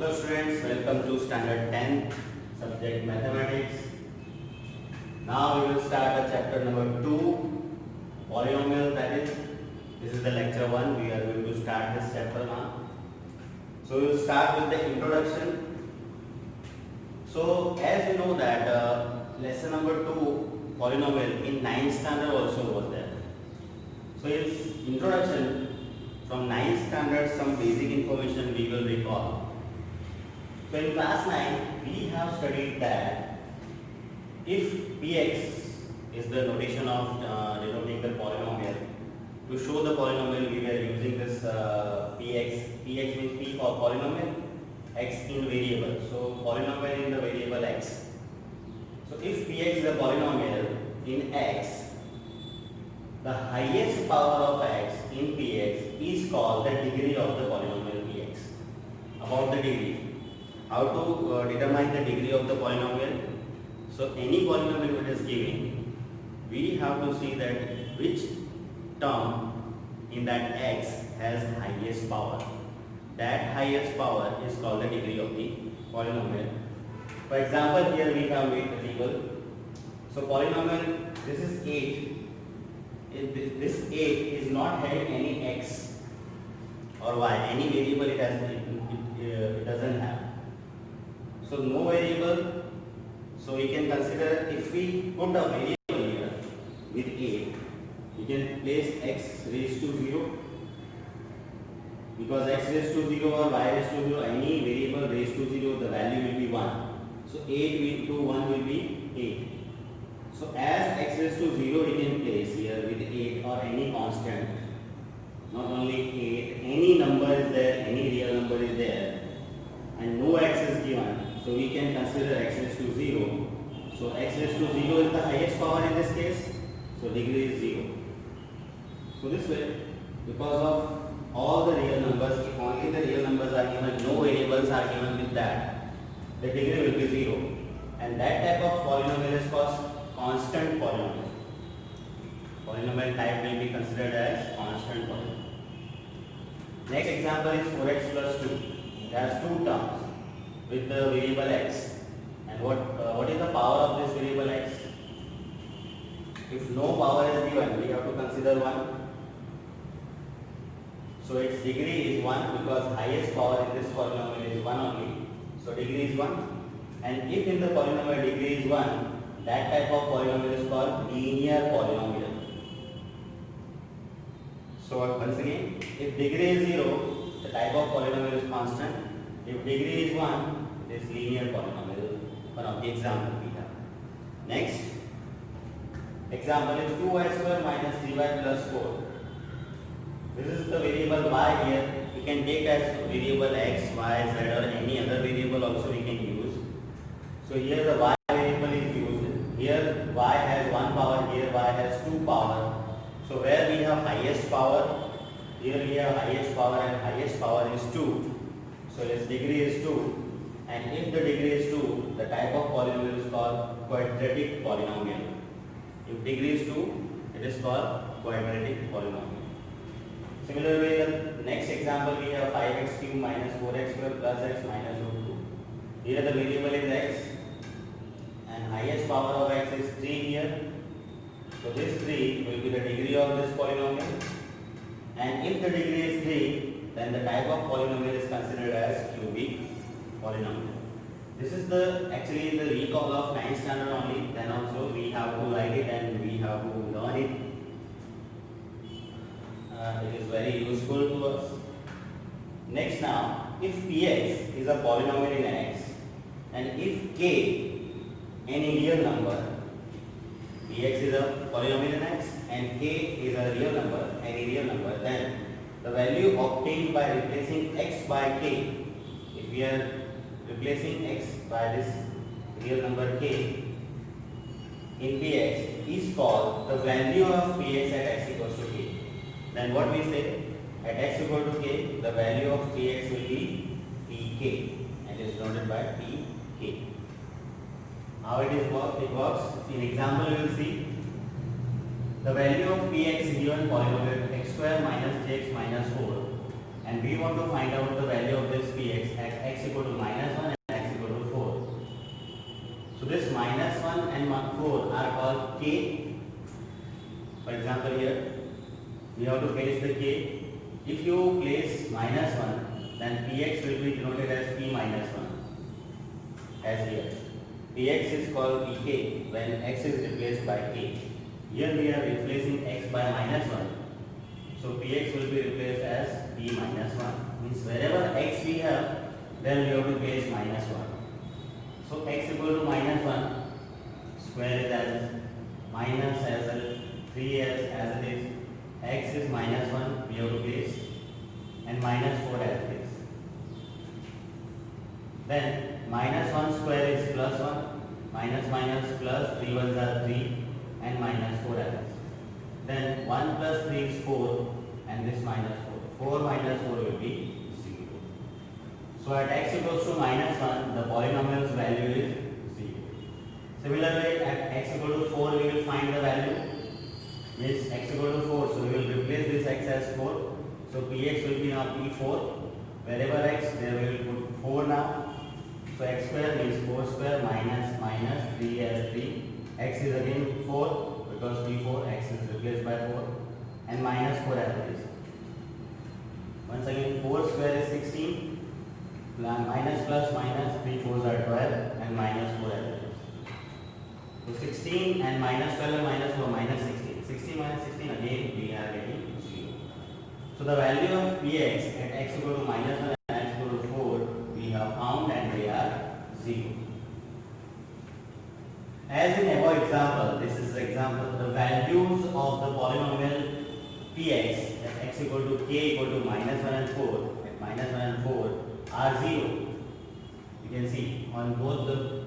Hello students, welcome to standard 10 subject mathematics. Now we will start a chapter number 2 polynomial, that is this is the lecture 1. We are going to start this chapter now. So we will start with the introduction. So as you know that lesson number 2 polynomial in 9th standard also was there. So its introduction from 9th standard, some basic information we will recall. So in class 9 we have studied that if px is the notation of denoting the polynomial, to show the polynomial we were using this px means p for polynomial, x in variable, so polynomial in the variable x. So if px is a polynomial in x, the highest power of x in px is called the degree of the polynomial px. About the degree, how to determine the degree of the polynomial? So any polynomial that is given, we have to see that which term in that x has highest power. That highest power is called the degree of the polynomial. For example, here we have made the table. So polynomial, this is 8. This 8 is not having any x or y, any variable it doesn't have. So no variable, so we can consider if we put a variable here with 8, we can place x raised to 0, because x raised to 0 or y raised to 0, any variable raised to 0, the value will be 1. So 8 into 1 will be 8. So as x raised to 0 we can place here with 8 or any constant, not only 8, any number is there, any real number is there, and no x is given, so we can consider x raised to 0. So x raised to 0 is the highest power in this case, so degree is 0. So this way, because of all the real numbers, if only the real numbers are given, no variables are given with that, the degree will be 0. And that type of polynomial is called constant polynomial. Polynomial type will be considered as constant polynomial. Next example is 4x plus 2. It has two terms with the variable x. And what is the power of this variable x? If no power is given, we have to consider 1. So its degree is 1 because highest power in this polynomial is 1 only. So degree is 1. And if in the polynomial degree is 1, that type of polynomial is called linear polynomial. So once again, if degree is 0, the type of polynomial is constant. If degree is 1, it is linear polynomial. One of the example we have. Next example is 2y square minus 3y plus 4. This is the variable y here. We can take as variable x, y, z or any other variable also we can use. So here the y variable is used. Here y has 1 power, here y has 2 power. So where we have highest power, here we have highest power and highest power is 2. So its degree is 2. And if the degree is 2, the type of polynomial is called quadratic polynomial. If degree is 2, it is called quadratic polynomial. Similarly, the next example we have 5x cube minus 4x square plus x minus root 2. Here the variable is x and highest power of x is 3 here. So this 3 will be the degree of this polynomial. And if the degree is 3, then the type of polynomial is considered as cubic polynomial. This is actually the recall of 9th standard only. Then also we have to write it and we have to learn it. It is very useful to us. Next now, if px is a polynomial in x and if k any real number, px is a polynomial in x and k is a real number, any real number, then the value obtained by replacing x by k, if we are replacing x by this real number k in px, is called the value of px at x equals to k. Then what we say, at x equal to k, the value of px will be pk and is denoted by pk. How it works? In example you will see the value of px is given polynomial x square minus jx minus 4 and we want to find out the value of this px at x equal to minus 1 and x equal to 4. So this minus 1 and 4 are called k. For example, here we have to place the k. If you place minus 1, then px will be denoted as p minus 1, as here. Px is called pk when x is replaced by k. Here we are replacing x by minus 1. So px will be replaced as p minus 1. Means wherever x we have, then we have to place minus 1. So x equal to minus 1, square is as minus as a 3 as it is. X is minus 1, we have to place, and minus 4 as it is. Then minus 1 square is plus 1, minus minus plus 3 ones are 3, and minus 4 as it is. Then 1 plus 3 is 4, and this minus 4. 4 minus 4 will be 0. So at x equals to minus 1, the polynomial's value is 0. Similarly, at x equal to 4, we will find the value. Means x equal to 4, so we will replace this x as 4. So px will be now p4. Wherever x, there we will put 4 now. So x square means 4 square minus minus 3 as 3. X is again 4 because p4, x is replaced by 4, and minus 4 as it is. Once again, 4 square is 16, minus plus minus 3 4s are 12, and minus 4 as it is. So 16 and minus 12 and minus 4 minus 16. 16 minus 16 again we are getting 0. So the value of px at x equal to minus 1 and x equal to 4 we have found, and they are 0. As in above example, this is the example, the values of the polynomial px at x equal to k equal to minus 1 and 4 at minus 1 and 4 are 0. You can see on both the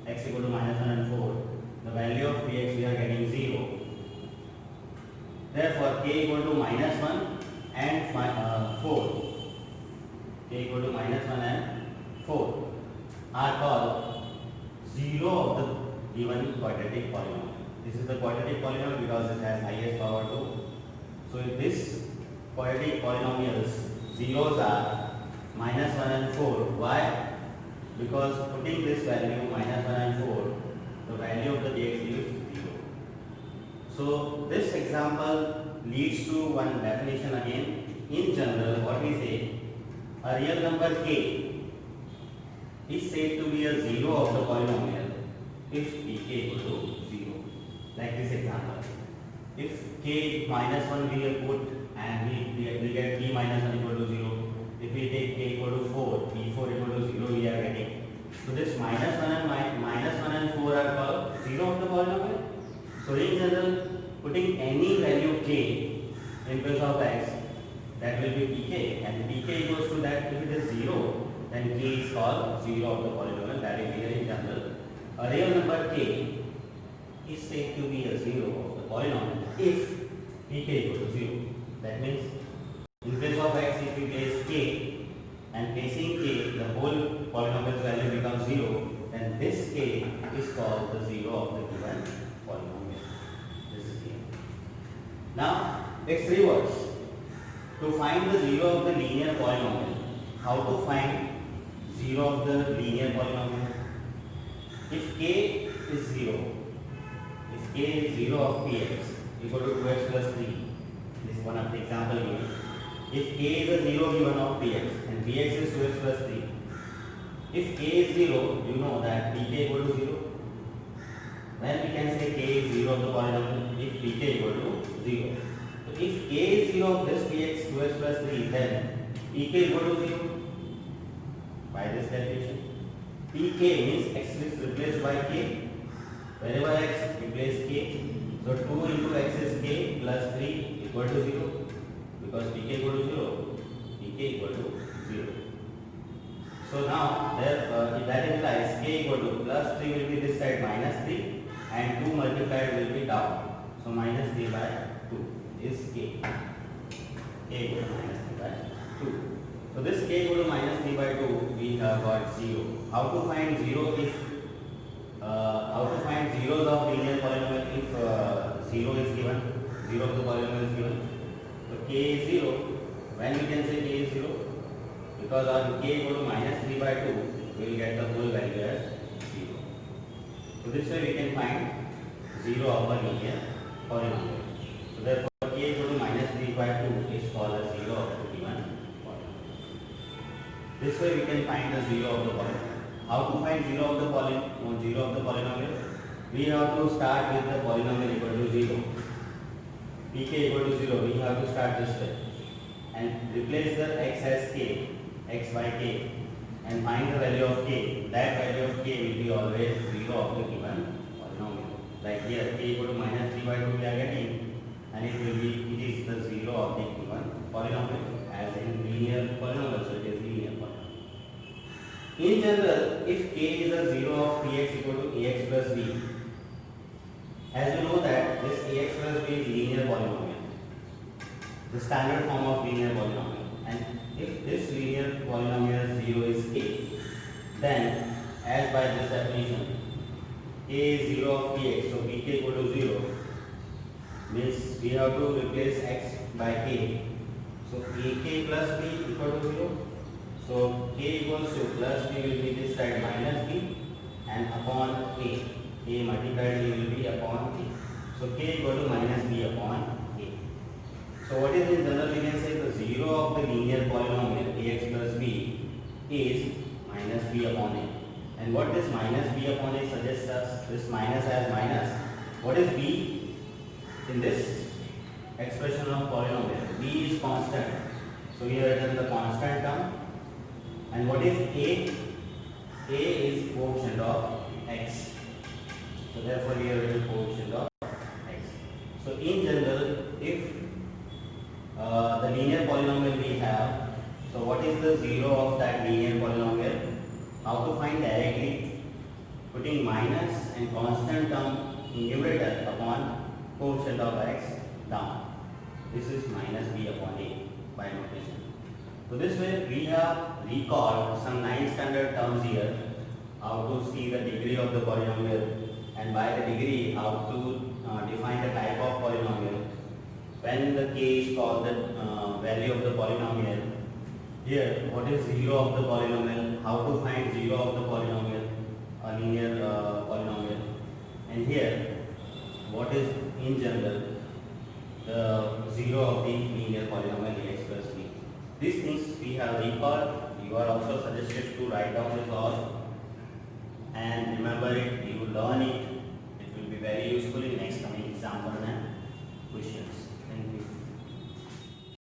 x equal to minus 1 and 4, the value of px we are getting 0. Therefore, k equal to minus 1 and 4, k equal to minus 1 and 4 are called 0 of the given quadratic polynomial. This is the quadratic polynomial because it has highest power 2. So if this quadratic polynomials zeros are minus 1 and 4. Why? Because putting this value minus 1 and 4, the value of the dx is 0. So this example leads to one definition again. In general, what we say, a real number k is said to be a 0 of the polynomial if pk equal to 0. Like this example. If k minus 1 we will put, and we get p minus 1 equal to 0. If we take k equal to 4, p4 equal to 0 we are getting. So this minus 1 and 4 are called 0 of the polynomial. So in general, putting any value k in place of x, that will be pk, and pk equals to that. If it is 0, then k is called 0 of the polynomial. That is here in general. A real number k is said to be a 0 of the polynomial if pk equal to 0. That means in place of x, if we place k and placing k, the whole polynomial's value becomes 0, then this k is called the 0 of the given polynomial. This is here. Now it's reverse. To find the 0 of the linear polynomial, how to find 0 of the linear polynomial? If k is 0, if k is 0 of px equal to 2x plus 3, this is one of the example here. If k is a 0 given of px and px is 2x plus 3, if k is 0, you know that pk equal to 0. Then we can say k is 0 of the polynomial if pk equal to 0. So if k is 0 of this px 2x plus 3, then pk equal to 0. By this calculation, pk means x is replaced by k. Wherever x, replace k. So 2 into x is k plus 3 equal to 0. Because pk equal to 0, pk equal to 0. So now that implies k equal to plus 3 will be this side minus 3, and 2 multiplied will be down. So minus 3 by 2 is k. K equal to minus 3 by 2. So this k equal to minus 3 by 2, we have got 0. How to find 0 if how to find zeros of linear polynomial if 0 is given, 0 of the polynomial is given. So k is 0. When we can say k is 0? because on k equal to minus 3 by 2, we will get the whole value as 0. So this way we can find 0 of a linear polynomial. So therefore k equal to minus 3 by 2 is called as 0 of the given polynomial. This way we can find the 0 of the polynomial. How to find 0 of the polynomial? We have to start with the polynomial equal to 0. pk equal to 0, we have to start this way and replace the x as k, x by k, and find the value of k. That value of k will be always 0 of the given polynomial. Like here, k equal to minus 3 by 2 we are getting, and it is the 0 of the given polynomial, as in linear polynomial, so it is linear polynomial. In general, if k is a 0 of px equal to ax plus b, as we know that this ax plus b is linear polynomial, the standard form of linear polynomial, and if this linear polynomial 0 is k, then as by this definition, k is 0 of px, so pk equal to 0, means we have to replace x by k. So ak plus b equal to 0. So k equals to plus b will be this side minus b, and upon a multiplied b will be upon k. So k equal to minus b upon a. So what is in general we can say the 0 of the linear polynomial ax plus b is minus b upon a. And what this minus b upon a suggests us, this minus as minus, what is b in this expression of polynomial? B is constant. So here it is the constant term. And what is a? A is coefficient of x. So therefore here it is coefficient of x. So in general, if the linear polynomial we have, so what is the 0 of that linear polynomial? How to find directly? Putting minus and constant term in numerator upon coefficient of x down. This is minus b upon a by notation. So this way we have recalled some 9 standard terms here, how to see the degree of the polynomial, and by the degree how to define the type of polynomial. When the k is called the value of the polynomial. Here, what is 0 of the polynomial? How to find 0 of the polynomial, a linear polynomial. And here, what is in general the 0 of the linear polynomial ax plus b. These things we have recalled. You are also suggested to write down this all and remember it. You will learn it. It will be very useful in